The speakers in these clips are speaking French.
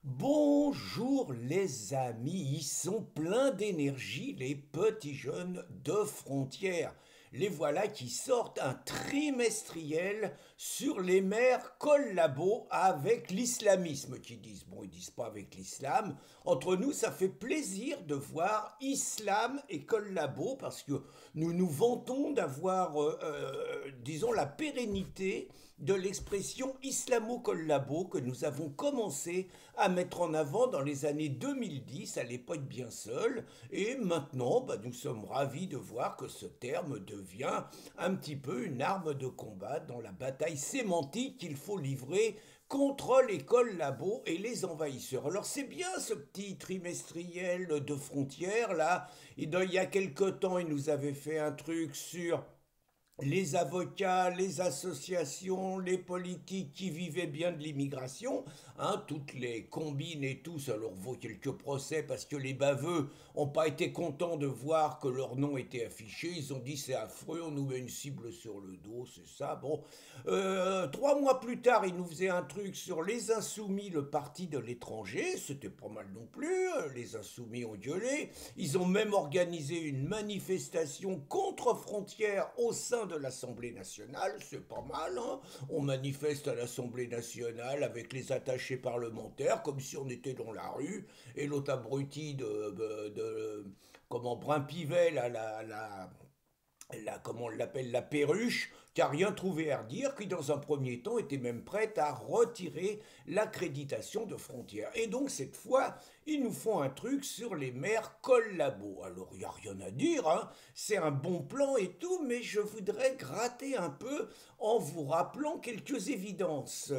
Bonjour les amis, ils sont pleins d'énergie, les petits jeunes de frontières. Les voilà qui sortent un trimestriel sur les mers collabos avec l'islamisme, qui disent. Bon, ils disent pas avec l'islam. Entre nous, ça fait plaisir de voir islam et collabo parce que nous nous vantons d'avoir, disons, la pérennité de l'expression islamo-collabo que nous avons commencé à mettre en avant dans les années 2010, à l'époque bien seul, et maintenant nous sommes ravis de voir que ce terme devient un petit peu une arme de combat dans la bataille sémantique qu'il faut livrer contre les collabos et les envahisseurs. Alors c'est bien ce petit trimestriel de frontières là, il y a quelque temps il nous avait fait un truc sur les avocats, les associations, les politiques qui vivaient bien de l'immigration, toutes les combines et tout, ça leur vaut quelques procès parce que les baveux n'ont pas été contents de voir que leur nom était affiché. Ils ont dit c'est affreux, on nous met une cible sur le dos, c'est ça. Bon, 3 mois plus tard, ils nous faisaient un truc sur les Insoumis, le parti de l'étranger. C'était pas mal non plus. Les Insoumis ont gueulé. Ils ont même organisé une manifestation contre frontières au sein de l'Assemblée nationale, c'est pas mal, hein. On manifeste à l'Assemblée nationale avec les attachés parlementaires, comme si on était dans la rue, et l'autre abruti comment, Brun-Pivet, comment on l'appelle, la perruche, qui a rien trouvé à redire, qui dans un premier temps était même prête à retirer l'accréditation de frontières. Et donc cette fois, ils nous font un truc sur les maires collabos. Alors il n'y a rien à dire, hein, c'est un bon plan et tout, mais je voudrais gratter un peu en vous rappelant quelques évidences.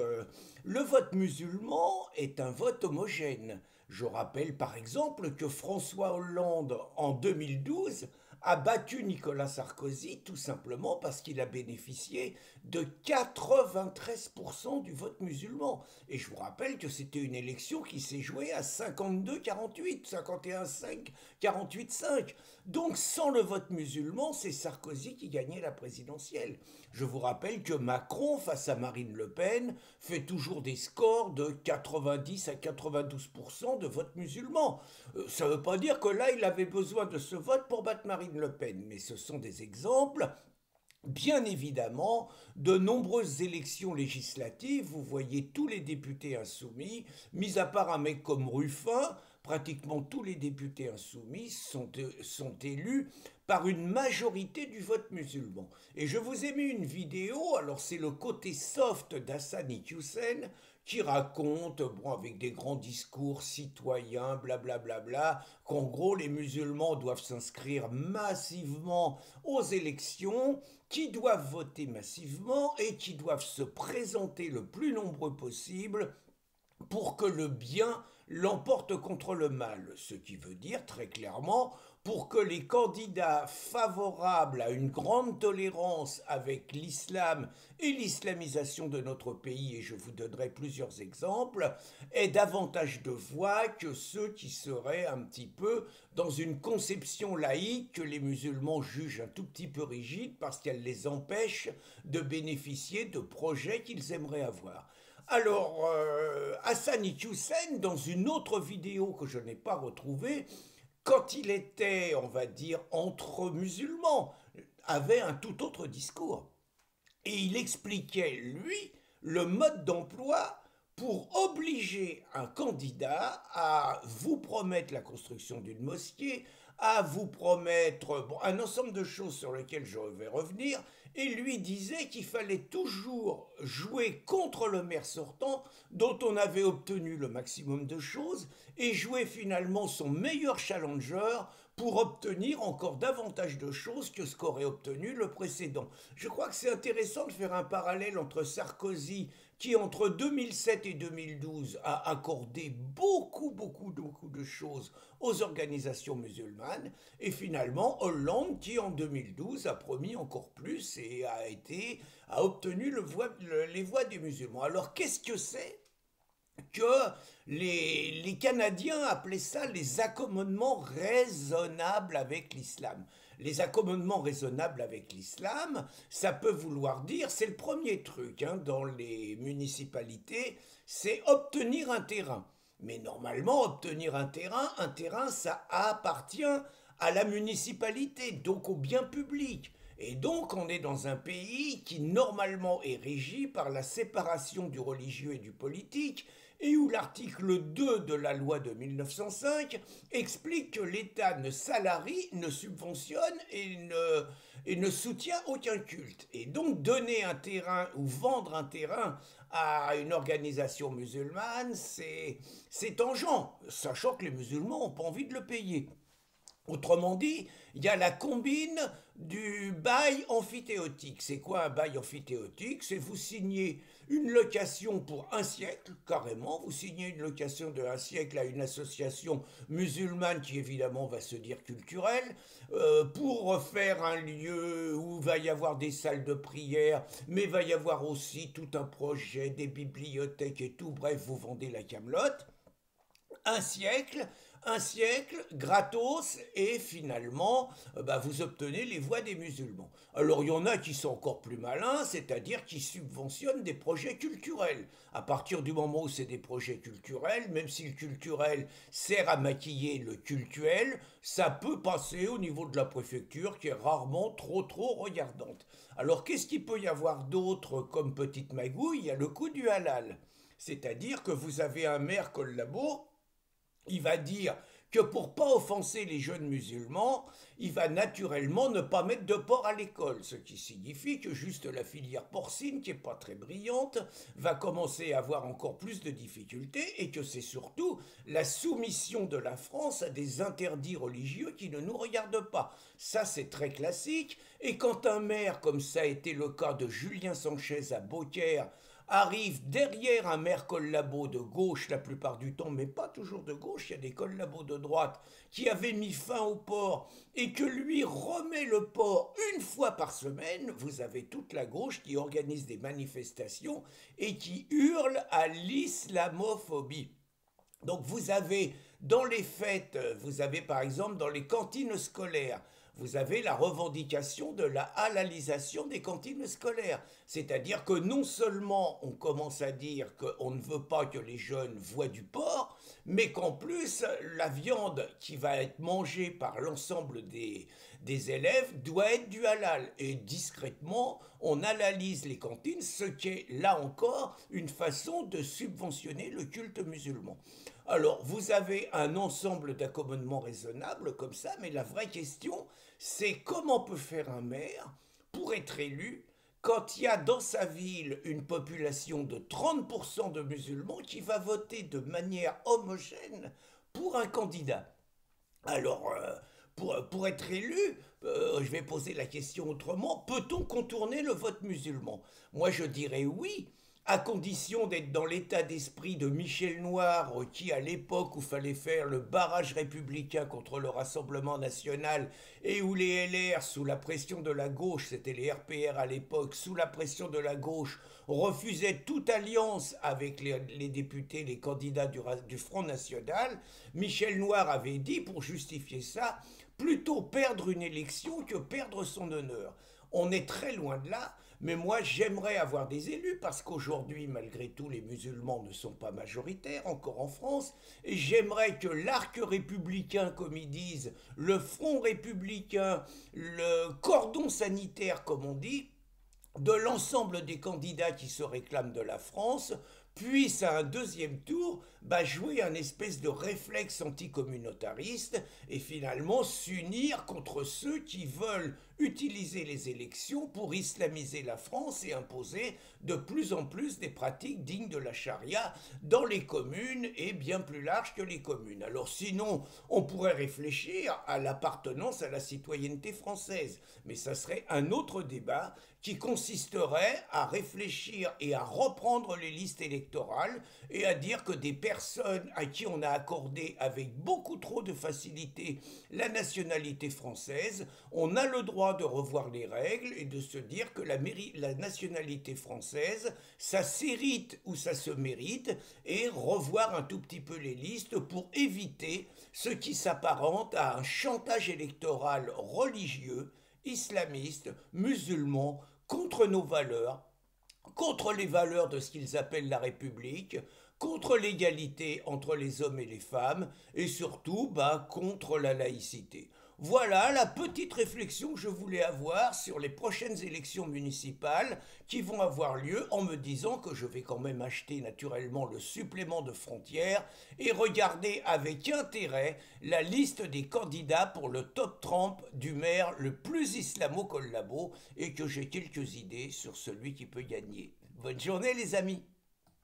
Le vote musulman est un vote homogène. Je rappelle par exemple que François Hollande, en 2012, a battu Nicolas Sarkozy tout simplement parce qu'il a bénéficié de 93% du vote musulman. Et je vous rappelle que c'était une élection qui s'est jouée à 52-48, 51-5, 48-5. Donc sans le vote musulman, c'est Sarkozy qui gagnait la présidentielle. Je vous rappelle que Macron, face à Marine Le Pen, fait toujours des scores de 90 à 92% de vote musulman. Ça ne veut pas dire que là, il avait besoin de ce vote pour battre Marine Le Pen, mais ce sont des exemples. Bien évidemment, de nombreuses élections législatives, vous voyez tous les députés insoumis, mis à part un mec comme Ruffin, pratiquement tous les députés insoumis sont élus par une majorité du vote musulman. Et je vous ai mis une vidéo, alors c'est le côté soft d'Hassan Iqiyoussen qui raconte, bon, avec des grands discours citoyens, blablabla, bla bla bla, qu'en gros les musulmans doivent s'inscrire massivement aux élections, qui doivent voter massivement et qui doivent se présenter le plus nombreux possible pour que le bien l'emporte contre le mal, ce qui veut dire très clairement pour que les candidats favorables à une grande tolérance avec l'islam et l'islamisation de notre pays, et je vous donnerai plusieurs exemples, aient davantage de voix que ceux qui seraient un petit peu dans une conception laïque que les musulmans jugent un tout petit peu rigide parce qu'elle les empêche de bénéficier de projets qu'ils aimeraient avoir. Alors, Hassan Iqiyoussen, dans une autre vidéo que je n'ai pas retrouvée, quand il était, on va dire, entre musulmans, avait un tout autre discours. Et il expliquait, lui, le mode d'emploi pour obliger un candidat à vous promettre la construction d'une mosquée, à vous promettre bon, un ensemble de choses sur lesquelles je vais revenir, et lui disait qu'il fallait toujours jouer contre le maire sortant, dont on avait obtenu le maximum de choses, et jouer finalement son meilleur challenger pour obtenir encore davantage de choses que ce qu'aurait obtenu le précédent. Je crois que c'est intéressant de faire un parallèle entre Sarkozy, qui entre 2007 et 2012 a accordé beaucoup de choses aux organisations musulmanes, et finalement Hollande, qui en 2012 a promis encore plus et a obtenu les voix des musulmans. Alors qu'est-ce que c'est que les Canadiens appelaient ça les accommodements raisonnables avec l'islam. Les accommodements raisonnables avec l'islam, ça peut vouloir dire, c'est le premier truc dans les municipalités, c'est obtenir un terrain. Mais normalement, obtenir un terrain, ça appartient à la municipalité, donc au bien public. Et donc on est dans un pays qui normalement est régi par la séparation du religieux et du politique, et où l'article 2 de la loi de 1905 explique que l'État ne salarie, ne subventionne et ne soutient aucun culte. Et donc donner un terrain ou vendre un terrain à une organisation musulmane, c'est tangent, sachant que les musulmans n'ont pas envie de le payer. Autrement dit, il y a la combine du bail amphithéotique. C'est quoi un bail amphithéotique? C'est vous signez une location pour un siècle, carrément. Vous signez une location de un siècle à une association musulmane qui évidemment va se dire culturelle, pour faire un lieu où va y avoir des salles de prière, mais va y avoir aussi tout un projet, des bibliothèques et tout. Bref, vous vendez la camelote un siècle, un siècle, gratos, et finalement, vous obtenez les voix des musulmans. Alors il y en a qui sont encore plus malins, c'est-à-dire qui subventionnent des projets culturels. À partir du moment où c'est des projets culturels, même si le culturel sert à maquiller le cultuel, ça peut passer au niveau de la préfecture qui est rarement trop regardante. Alors qu'est-ce qu'il peut y avoir d'autre comme petite magouille? Il y a le coup du halal. C'est-à-dire que vous avez un maire collabo, il va dire que pour pas offenser les jeunes musulmans, il va naturellement ne pas mettre de porc à l'école, ce qui signifie que juste la filière porcine, qui est pas très brillante, va commencer à avoir encore plus de difficultés et que c'est surtout la soumission de la France à des interdits religieux qui ne nous regardent pas. Ça, c'est très classique. Et quand un maire, comme ça a été le cas de Julien Sanchez à Beaucaire, arrive derrière un maire collabo de gauche la plupart du temps, mais pas toujours de gauche, il y a des collabos de droite qui avaient mis fin au port et que lui remet le port une fois par semaine, vous avez toute la gauche qui organise des manifestations et qui hurle à l'islamophobie. Donc vous avez dans les fêtes, vous avez par exemple dans les cantines scolaires, vous avez la revendication de la halalisation des cantines scolaires. C'est-à-dire que non seulement on commence à dire qu'on ne veut pas que les jeunes voient du porc, mais qu'en plus la viande qui va être mangée par l'ensemble des élèves doit être du halal. Et discrètement, on halalise les cantines, ce qui est là encore une façon de subventionner le culte musulman. Alors, vous avez un ensemble d'accommodements raisonnables comme ça, mais la vraie question, c'est comment peut faire un maire pour être élu quand il y a dans sa ville une population de 30% de musulmans qui va voter de manière homogène pour un candidat. Alors, pour être élu, je vais poser la question autrement, peut-on contourner le vote musulman? Moi, je dirais oui, à condition d'être dans l'état d'esprit de Michel Noir, qui, à l'époque où fallait faire le barrage républicain contre le Rassemblement national, et où les LR, sous la pression de la gauche, c'était les RPR à l'époque, sous la pression de la gauche, refusaient toute alliance avec les députés, les candidats du Front National. Michel Noir avait dit, pour justifier ça, plutôt perdre une élection que perdre son honneur. On est très loin de là, mais moi j'aimerais avoir des élus parce qu'aujourd'hui, malgré tout, les musulmans ne sont pas majoritaires encore en France, et j'aimerais que l'arc républicain, comme ils disent, le front républicain, le cordon sanitaire, comme on dit, de l'ensemble des candidats qui se réclament de la France puisse à un deuxième tour jouer un espèce de réflexe anticommunautariste et finalement s'unir contre ceux qui veulent utiliser les élections pour islamiser la France et imposer de plus en plus des pratiques dignes de la charia dans les communes et bien plus larges que les communes. Alors sinon, on pourrait réfléchir à l'appartenance à la citoyenneté française, mais ça serait un autre débat qui consisterait à réfléchir et à reprendre les listes électorales et à dire que des personnes à qui on a accordé avec beaucoup trop de facilité la nationalité française, on a le droit de revoir les règles et de se dire que la nationalité française, ça s'hérite ou ça se mérite, et revoir un tout petit peu les listes pour éviter ce qui s'apparente à un chantage électoral religieux, islamiste, musulman, contre nos valeurs, contre les valeurs de ce qu'ils appellent la République, contre l'égalité entre les hommes et les femmes, et surtout contre la laïcité. Voilà la petite réflexion que je voulais avoir sur les prochaines élections municipales qui vont avoir lieu, en me disant que je vais quand même acheter naturellement le supplément de Frontières et regarder avec intérêt la liste des candidats pour le top 30 du maire le plus islamo-collabo, et que j'ai quelques idées sur celui qui peut gagner. Bonne journée les amis!